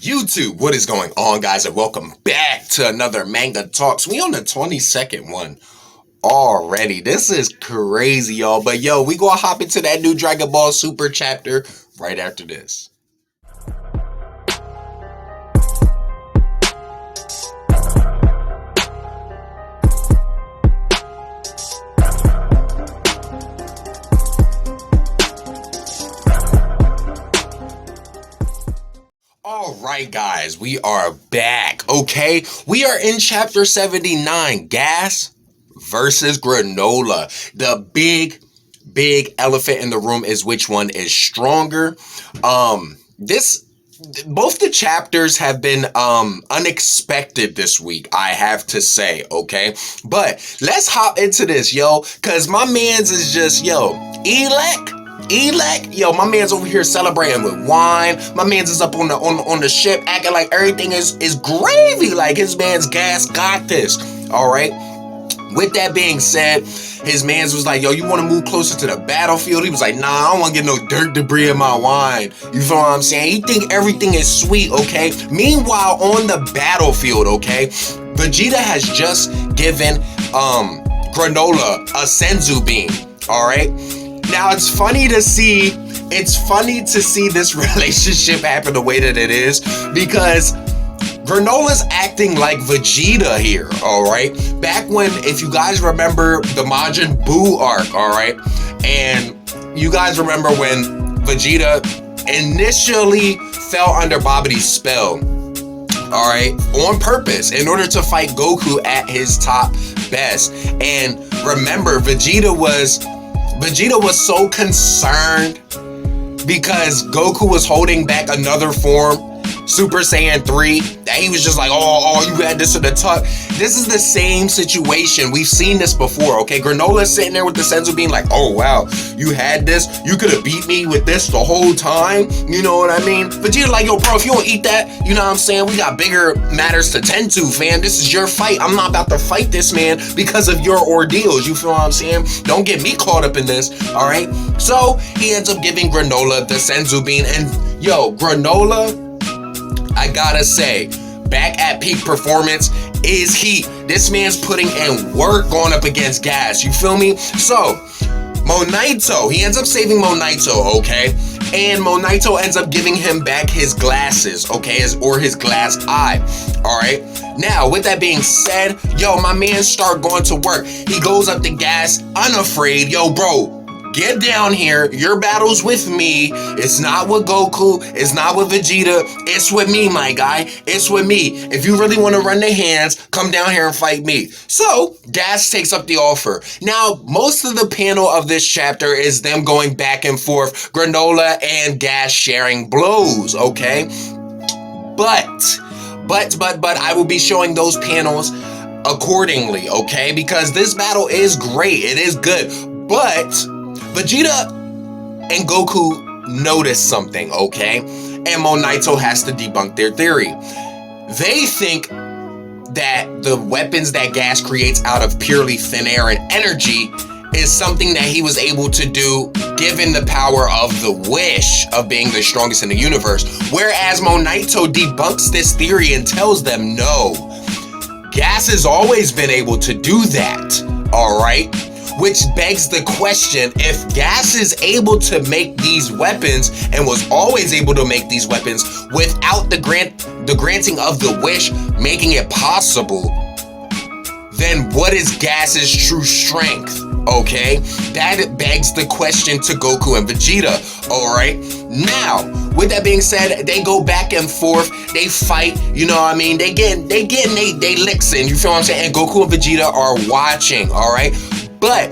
YouTube, what is going on, guys, and welcome back to another Manga Talks. We on the 22nd one already. This is crazy, y'all. But yo, we gonna hop into that new Dragon Ball Super chapter right after this. Alright guys, we are back, okay? We are in chapter 79, Gas versus Granolah. The big elephant in the room is which one is stronger. Both the chapters have been unexpected this week, I have to say, okay? But let's hop into this, yo, cause my man's is just, yo, Elec, yo, my man's over here celebrating with wine. My man's is up on the ship acting like everything is gravy. Like his man's Gas got this. All right. With that being said, his man's was like, yo, you want to move closer to the battlefield? He was like, nah, I don't want to get no dirt debris in my wine. You feel what I'm saying? He think everything is sweet, okay? Meanwhile, on the battlefield, okay, Vegeta has just given Granolah a Senzu beam. All right. Now it's funny to see this relationship happen the way that it is, because Granola's acting like Vegeta here, all right? Back when, if you guys remember the Majin Buu arc, all right? And you guys remember when Vegeta initially fell under Babidi's spell, all right? On purpose, in order to fight Goku at his top best. And remember, Vegeta was so concerned because Goku was holding back another form, Super Saiyan 3, that he was just like, oh, you had this in the tuck. This is the same situation. We've seen this before, okay? Granola's sitting there with the Senzu being like, oh, wow, you had this? You could have beat me with this the whole time? You know what I mean? Vegeta like, yo, bro, if you don't eat that, you know what I'm saying? We got bigger matters to tend to, fam. This is your fight. I'm not about to fight this man because of your ordeals. You feel what I'm saying? Don't get me caught up in this, all right? So he ends up giving Granolah the Senzu bean. And yo, Granolah, I gotta say, back at peak performance is heat. This man's putting in work going up against Gas. You feel me? So, Monaito, he ends up saving Monaito, okay? And Monaito ends up giving him back his glasses, okay? Or his glass eye, all right? Now, with that being said, yo, my man start going to work. He goes up to Gas unafraid. Yo, bro, get down here. Your battle's with me. It's not with Goku. It's not with Vegeta. It's with me, my guy. It's with me. If you really want to run the hands, come down here and fight me. So, Gas takes up the offer. Now, most of the panel of this chapter is them going back and forth. Granolah and Gas sharing blows, okay? But I will be showing those panels accordingly, okay? Because this battle is great. It is good. But Vegeta and Goku notice something, okay? And Monaito has to debunk their theory. They think that the weapons that Gas creates out of purely thin air and energy is something that he was able to do given the power of the wish of being the strongest in the universe. Whereas Monaito debunks this theory and tells them, no, Gas has always been able to do that, all right? Which begs the question, if Gas is able to make these weapons and was always able to make these weapons without the granting of the wish making it possible, then what is Gas's true strength? Okay, that begs the question to Goku and Vegeta. All right, now with that being said, they go back and forth, they fight, you know what I mean? They licks in, you feel what I'm saying? And Goku and Vegeta are watching, all right? But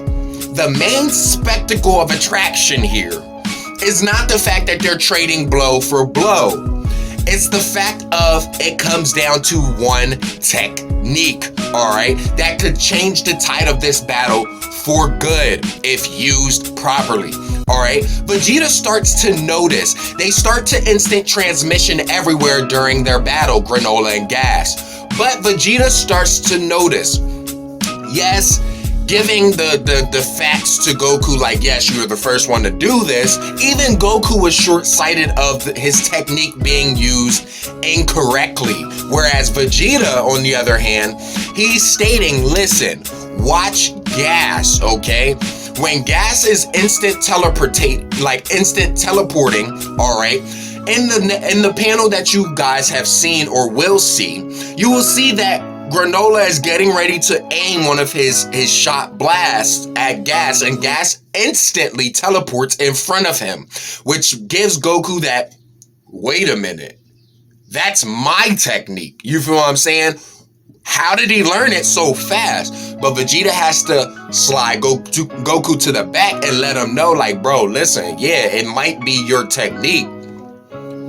the main spectacle of attraction here is not the fact that they're trading blow for blow. It's the fact of it comes down to one technique, all right, that could change the tide of this battle for good if used properly, all right? Vegeta starts to notice. They start to instant transmission everywhere during their battle, Granolah and Gas. But Vegeta starts to notice, yes, giving the facts to Goku, like, yes, you were the first one to do this. Even Goku was short-sighted of his technique being used incorrectly. Whereas Vegeta, on the other hand, he's stating, listen, watch Gas, okay? When Gas is instant teleporting, all right? In the panel that you guys have seen or will see, you will see that Granolah is getting ready to aim one of his shot blasts at Gas, and Gas instantly teleports in front of him, which gives Goku that, wait a minute, that's my technique. You feel what I'm saying? How did he learn it so fast? But Vegeta has to slide Goku to the back and let him know, like, bro, listen, yeah, it might be your technique,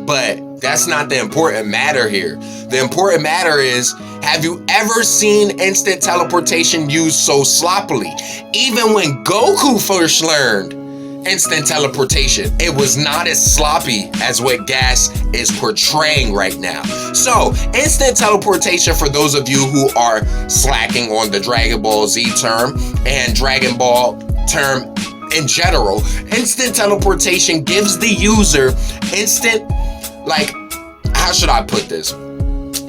but that's not the important matter here. The important matter is, have you ever seen instant teleportation used so sloppily? Even when Goku first learned instant teleportation, it was not as sloppy as what Gas is portraying right now. So, instant teleportation, for those of you who are slacking on the Dragon Ball Z term and Dragon Ball term in general, instant teleportation gives the user instant, like, how should I put this?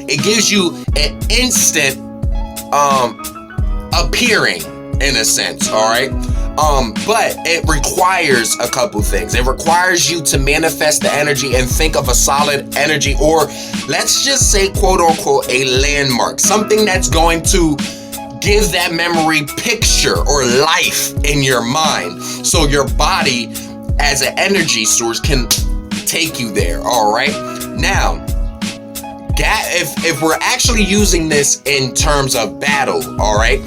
It gives you an instant appearing, in a sense, all right? But it requires a couple things. It requires you to manifest the energy and think of a solid energy, or let's just say, quote unquote, a landmark, something that's going to give that memory picture or life in your mind, so your body as an energy source can take you there. All right, now if we're actually using this in terms of battle, all right,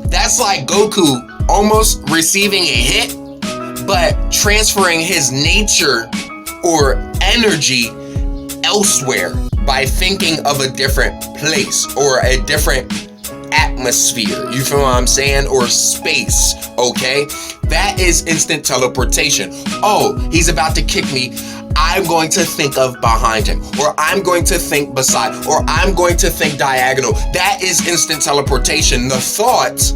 that's like Goku almost receiving a hit, but transferring his nature or energy elsewhere by thinking of a different place or a different atmosphere. You feel what I'm saying? Or space, okay? That is instant teleportation. Oh, he's about to kick me. I'm going to think of behind him, or I'm going to think beside, or I'm going to think diagonal. That is instant teleportation. The thought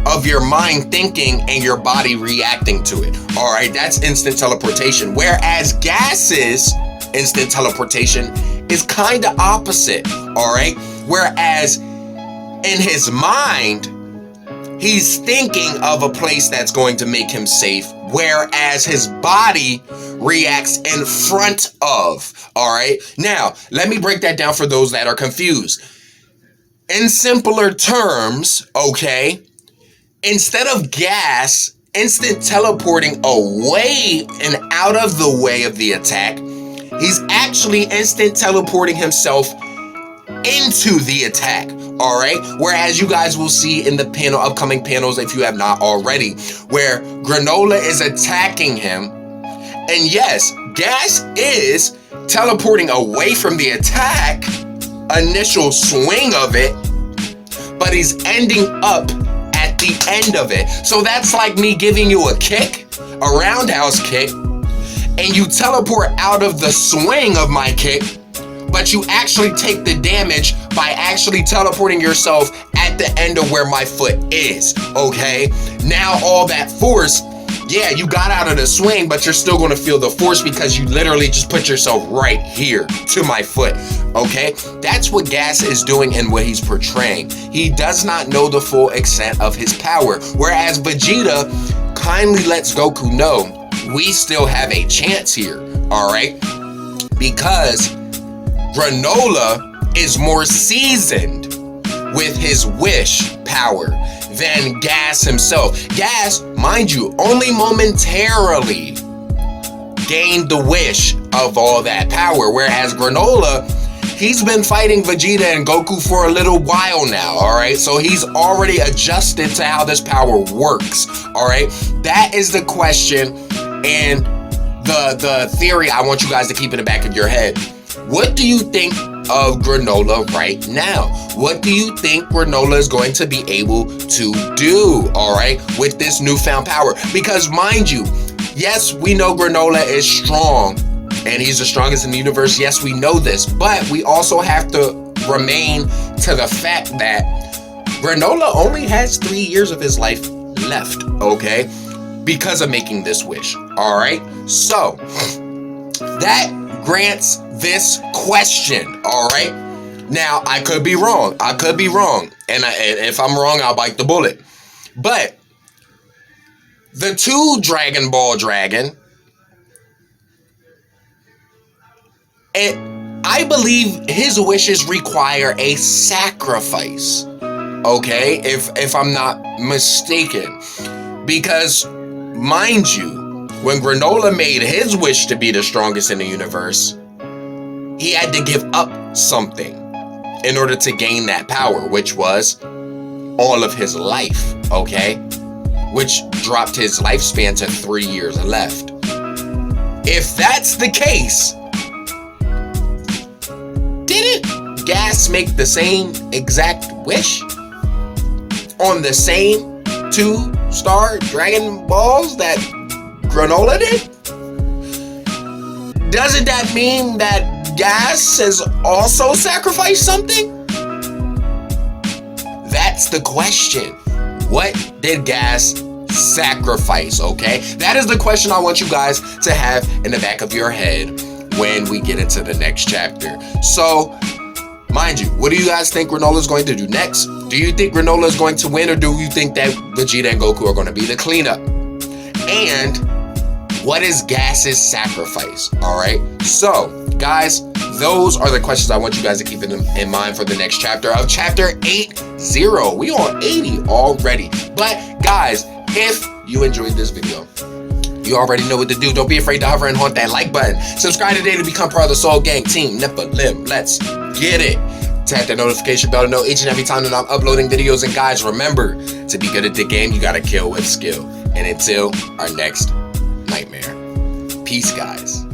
of your mind thinking and your body reacting to it. All right, that's instant teleportation. Whereas Gas's instant teleportation is kind of opposite. All right, whereas in his mind, he's thinking of a place that's going to make him safe, whereas his body reacts in front of. All right, now let me break that down for those that are confused. In simpler terms, okay, instead of Gas instant teleporting away and out of the way of the attack, he's actually instant teleporting himself into the attack. All right, whereas you guys will see in the upcoming panels, if you have not already, where Granolah is attacking him, and yes, Gas is teleporting away from the attack initial swing of it, but he's ending up at the end of it. So that's like me giving you a kick, a roundhouse kick, and you teleport out of the swing of my kick, but you actually take the damage by actually teleporting yourself at the end of where my foot is, okay? Now all that force, yeah, you got out of the swing, but you're still gonna feel the force because you literally just put yourself right here to my foot, okay? That's what Gas is doing and what he's portraying. He does not know the full extent of his power, whereas Vegeta kindly lets Goku know we still have a chance here, all right? Because Granolah is more seasoned with his wish power than Gas himself. Gas, mind you, only momentarily gained the wish of all that power, whereas Granolah, he's been fighting Vegeta and Goku for a little while now, all right? So he's already adjusted to how this power works, all right? That is the question and the theory I want you guys to keep in the back of your head. What do you think of Granolah right now? What do you think Granolah is going to be able to do, all right, with this newfound power? Because mind you, yes, we know Granolah is strong and he's the strongest in the universe. Yes, we know this, but we also have to remain to the fact that Granolah only has 3 years of his life left, okay, because of making this wish, all right? So that grants this question, all right? Now, I could be wrong. And if I'm wrong, I'll bite the bullet. But the 2 Dragon Ball Dragon, I believe his wishes require a sacrifice. Okay, if I'm not mistaken. Because, mind you, when Granolah made his wish to be the strongest in the universe, he had to give up something in order to gain that power, which was all of his life, okay? Which dropped his lifespan to 3 years left. If that's the case, didn't Gas make the same exact wish on the same 2-star Dragon Balls that Granolah did? Doesn't that mean that Gas has also sacrificed something? That's the question. What did Gas sacrifice, okay? That is the question I want you guys to have in the back of your head when we get into the next chapter. So, mind you, what do you guys think Granolah is going to do next? Do you think Granolah is going to win, or do you think that Vegeta and Goku are going to be the cleanup? And what is Gas's sacrifice? All right. So, guys, those are the questions I want you guys to keep in mind for the next chapter of Chapter 80. We on 80 already. But, guys, if you enjoyed this video, you already know what to do. Don't be afraid to hover and haunt that like button. Subscribe today to become part of the Soul Gang Team Nephilim. Let's get it. Tap that notification bell to know each and every time that I'm uploading videos. And guys, remember, to be good at the game, you gotta kill with skill. And until our next nightmare, peace, guys.